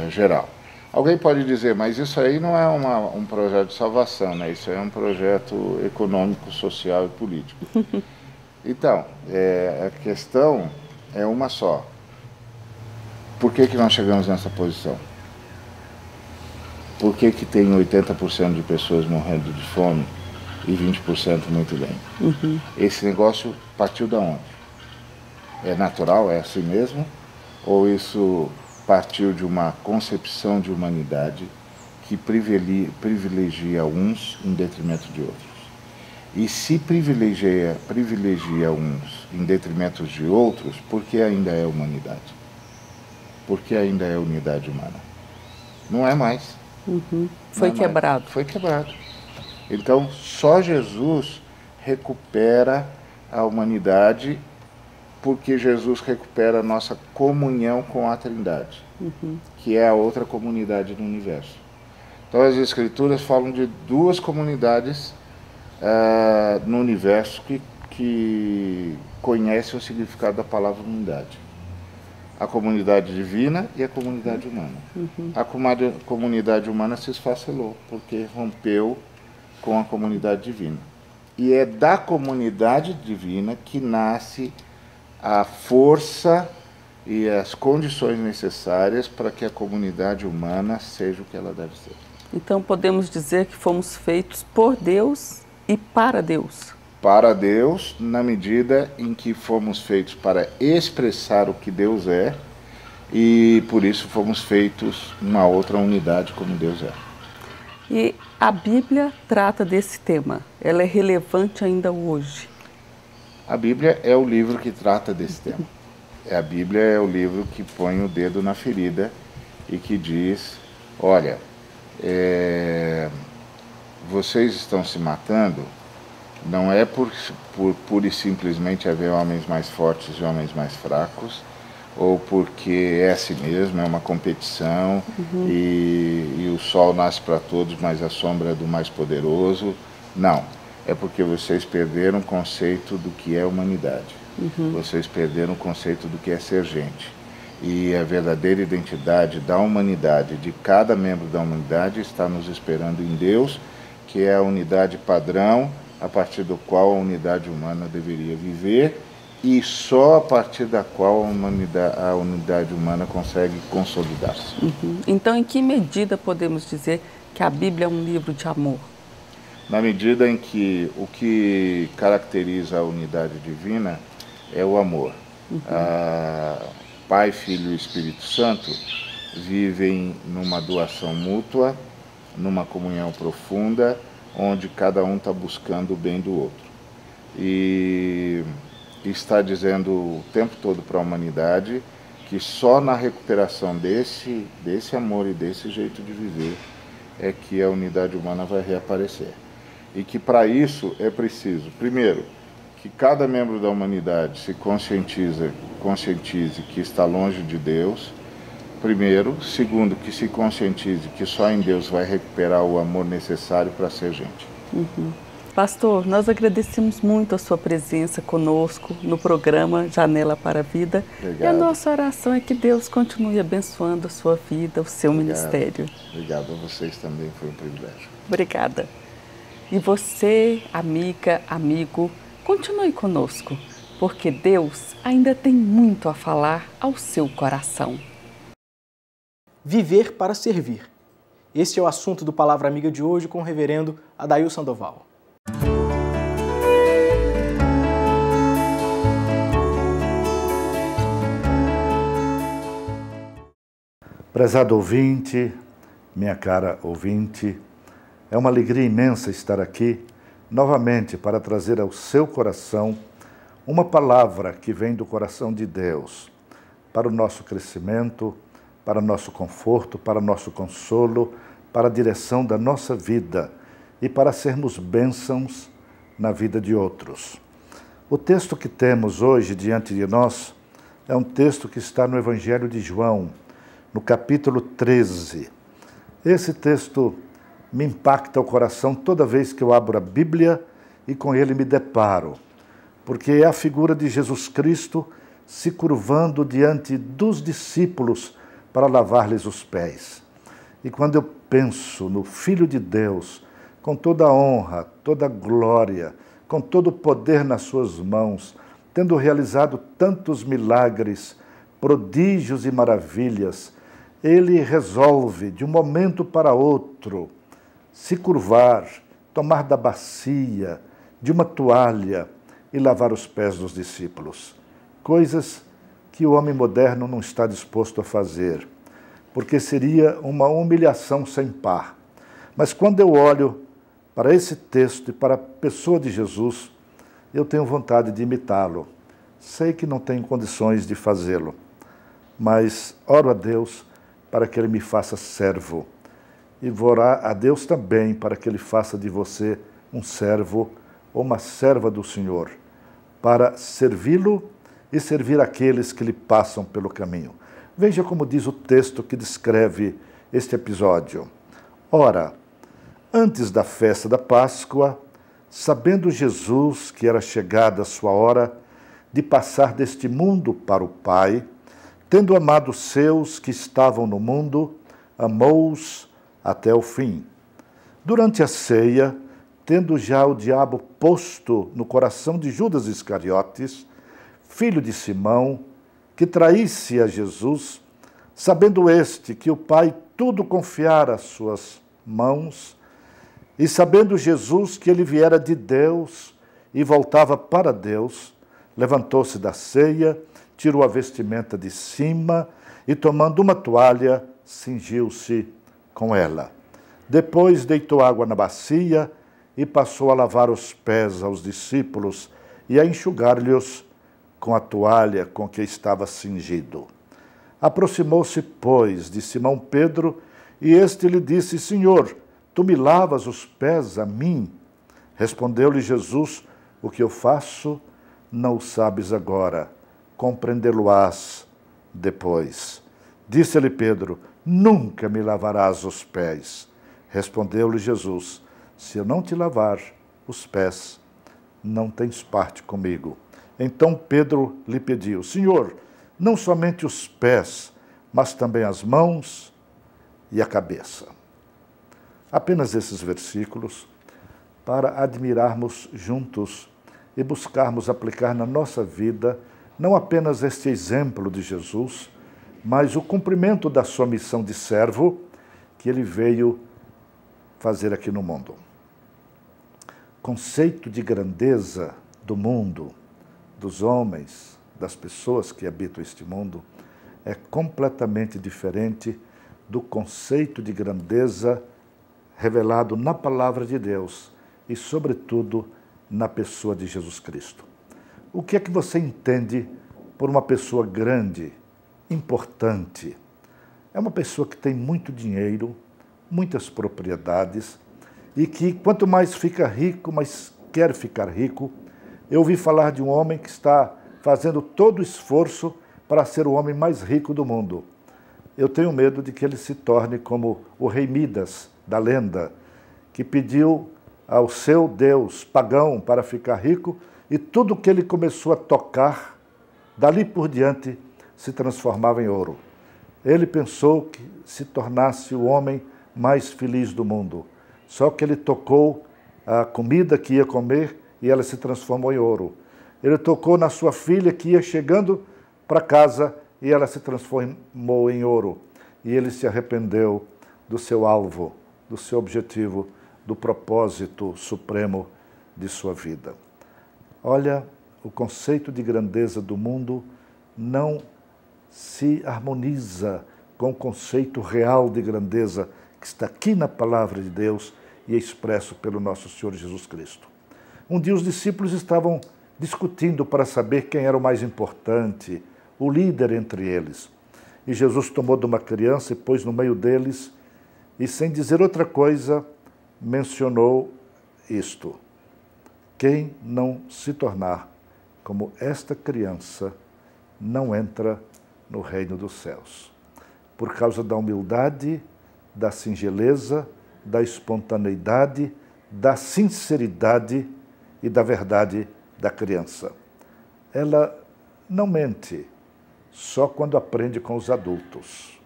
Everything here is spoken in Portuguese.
geral. Alguém pode dizer, mas isso aí não é um projeto de salvação, né? Isso aí é um projeto econômico, social e político. Então, a questão é uma só. Por que nós chegamos nessa posição? Por que tem 80% de pessoas morrendo de fome e 20% muito bem? Esse negócio partiu de onde? É natural, é assim mesmo? Ou isso partiu de uma concepção de humanidade que privilegia uns em detrimento de outros? E se privilegia uns em detrimento de outros, por que ainda é humanidade? Por que ainda é unidade humana? Não é mais. Foi quebrado. Foi quebrado. Então, só Jesus recupera a humanidade, porque Jesus recupera a nossa comunhão com a Trindade, que é a outra comunidade do universo. Então, as Escrituras falam de duas comunidades no universo que conhecem o significado da palavra unidade. A comunidade divina e a comunidade humana. A comunidade humana se esfacelou, porque rompeu com a comunidade divina. E é da comunidade divina que nasce a força e as condições necessárias para que a comunidade humana seja o que ela deve ser. Então podemos dizer que fomos feitos por Deus e para Deus. Para Deus, na medida em que fomos feitos para expressar o que Deus é, e por isso fomos feitos uma outra unidade como Deus é. E a Bíblia trata desse tema, ela é relevante ainda hoje? A Bíblia é o livro que trata desse tema. A Bíblia é o livro que põe o dedo na ferida e que diz, olha, vocês estão se matando. Não é por pura e simplesmente haver homens mais fortes e homens mais fracos, ou porque é assim mesmo, é uma competição e o sol nasce para todos, mas a sombra é do mais poderoso. Não, é porque vocês perderam o conceito do que é humanidade. Vocês perderam o conceito do que é ser gente. E a verdadeira identidade da humanidade, de cada membro da humanidade, está nos esperando em Deus, que é a unidade padrão, a partir do qual a unidade humana deveria viver e só a partir da qual a unidade humana consegue consolidar-se. Então, em que medida podemos dizer que a Bíblia é um livro de amor? Na medida em que o que caracteriza a unidade divina é o amor. Pai, Filho e Espírito Santo vivem numa doação mútua, numa comunhão profunda, onde cada um está buscando o bem do outro. E está dizendo o tempo todo para a humanidade que só na recuperação desse amor e desse jeito de viver é que a unidade humana vai reaparecer. E que para isso é preciso, primeiro, que cada membro da humanidade se conscientize que está longe de Deus, primeiro. Segundo, que se conscientize que só em Deus vai recuperar o amor necessário para ser gente. Pastor, nós agradecemos muito a sua presença conosco no programa Janela para a Vida. Obrigado. E a nossa oração é que Deus continue abençoando a sua vida, o seu ministério. Obrigado a vocês também, foi um privilégio. Obrigada. E você, amiga, amigo, continue conosco, porque Deus ainda tem muito a falar ao seu coração. Viver para servir. Este é o assunto do Palavra Amiga de hoje com o reverendo Adail Sandoval. Prezado ouvinte, minha cara ouvinte, é uma alegria imensa estar aqui novamente para trazer ao seu coração uma palavra que vem do coração de Deus para o nosso crescimento, para o nosso conforto, para o nosso consolo, para a direção da nossa vida e para sermos bênçãos na vida de outros. O texto que temos hoje diante de nós é um texto que está no Evangelho de João, no capítulo 13. Esse texto me impacta o coração toda vez que eu abro a Bíblia e com ele me deparo, porque é a figura de Jesus Cristo se curvando diante dos discípulos para lavar-lhes os pés. E quando eu penso no Filho de Deus, com toda a honra, toda a glória, com todo o poder nas suas mãos, tendo realizado tantos milagres, prodígios e maravilhas, ele resolve, de um momento para outro, se curvar, tomar da bacia, de uma toalha e lavar os pés dos discípulos. Coisas que o homem moderno não está disposto a fazer, porque seria uma humilhação sem par. Mas quando eu olho para esse texto e para a pessoa de Jesus, eu tenho vontade de imitá-lo. Sei que não tenho condições de fazê-lo, mas oro a Deus para que Ele me faça servo. E vou orar a Deus também para que Ele faça de você um servo ou uma serva do Senhor, para servi-lo e servir aqueles que lhe passam pelo caminho. Veja como diz o texto que descreve este episódio. Ora, antes da festa da Páscoa, sabendo Jesus que era chegada a sua hora de passar deste mundo para o Pai, tendo amado os seus que estavam no mundo, amou-os até o fim. Durante a ceia, tendo já o diabo posto no coração de Judas Iscariotes, filho de Simão, que traísse a Jesus, sabendo este que o Pai tudo confiara às suas mãos, e sabendo Jesus que ele viera de Deus e voltava para Deus, levantou-se da ceia, tirou a vestimenta de cima e, tomando uma toalha, cingiu-se com ela. Depois deitou água na bacia e passou a lavar os pés aos discípulos e a enxugar-lhes com a toalha com que estava cingido. Aproximou-se, pois, de Simão Pedro, e este lhe disse: Senhor, tu me lavas os pés a mim? Respondeu-lhe Jesus: o que eu faço não o sabes agora, compreendê-lo-ás depois. Disse-lhe Pedro: nunca me lavarás os pés. Respondeu-lhe Jesus: se eu não te lavar os pés, não tens parte comigo. Então Pedro lhe pediu: Senhor, não somente os pés, mas também as mãos e a cabeça. Apenas esses versículos para admirarmos juntos e buscarmos aplicar na nossa vida não apenas este exemplo de Jesus, mas o cumprimento da sua missão de servo que ele veio fazer aqui no mundo. Conceito de grandeza do mundo, dos homens, das pessoas que habitam este mundo, é completamente diferente do conceito de grandeza revelado na palavra de Deus e, sobretudo, na pessoa de Jesus Cristo. O que é que você entende por uma pessoa grande, importante? É uma pessoa que tem muito dinheiro, muitas propriedades e que, quanto mais fica rico, mais quer ficar rico. Eu ouvi falar de um homem que está fazendo todo o esforço para ser o homem mais rico do mundo. Eu tenho medo de que ele se torne como o rei Midas, da lenda, que pediu ao seu Deus pagão para ficar rico e tudo que ele começou a tocar, dali por diante, se transformava em ouro. Ele pensou que se tornasse o homem mais feliz do mundo. Só que ele tocou a comida que ia comer e ela se transformou em ouro. Ele tocou na sua filha que ia chegando para casa e ela se transformou em ouro. E ele se arrependeu do seu alvo, do seu objetivo, do propósito supremo de sua vida. Olha, o conceito de grandeza do mundo não se harmoniza com o conceito real de grandeza que está aqui na palavra de Deus e é expresso pelo nosso Senhor Jesus Cristo. Um dia os discípulos estavam discutindo para saber quem era o mais importante, o líder entre eles. E Jesus tomou de uma criança e pôs no meio deles e, sem dizer outra coisa, mencionou isto: quem não se tornar como esta criança não entra no reino dos céus. Por causa da humildade, da singeleza, da espontaneidade, da sinceridade e da verdade da criança. Ela não mente só quando aprende com os adultos.